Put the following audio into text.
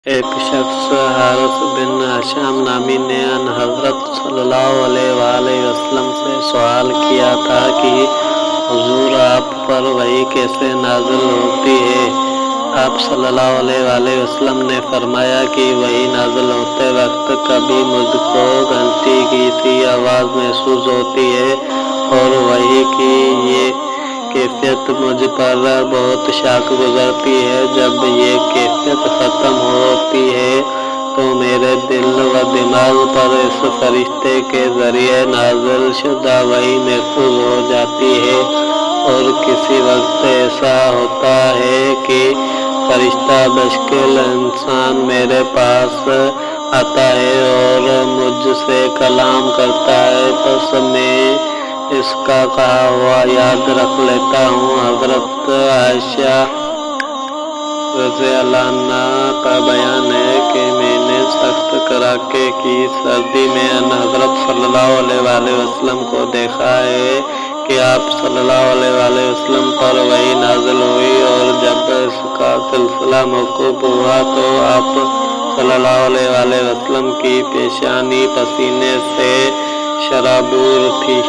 ایک شخص حارث بن ہشام نامی نے ان حضرت صلی اللہ علیہ وآلہ وسلم سے سوال کیا تھا کہ حضور آپ پر وحی کیسے نازل ہوتی ہے؟ آپ صلی اللہ علیہ وآلہ وسلم نے فرمایا کہ وحی نازل ہوتے وقت کبھی مجھ کو گھنٹی کی سی آواز محسوس ہوتی ہے اور وحی کی یہ کیفیت مجھ پر بہت شاق گزرتی ہے۔ جب یہ کیفیت ختم ہوتی ہے تو میرے دل و دماغ پر اس فرشتے کے ذریعے نازل شدہ وحی محفوظ ہو جاتی ہے، اور کسی وقت ایسا ہوتا ہے کہ فرشتہ بشکل انسان میرے پاس آتا ہے اور مجھ سے کلام کرتا ہے، پس میں اس کا کہا ہوا یاد رکھ لیتا ہوں۔ حضرت عائشہ رضی اللہ عنہا کا بیان ہے کہ میں نے سخت کڑاکے کی سردی میں ان حضرت صلی اللہ علیہ وآلہ وسلم کو دیکھا ہے کہ آپ صلی اللہ علیہ وآلہ وسلم پر وحی نازل ہوئی، اور جب اس کا سلسلہ موقوف ہوا تو آپ صلی اللہ علیہ وآلہ وسلم کی پیشانی پسینے سے شرابور تھی۔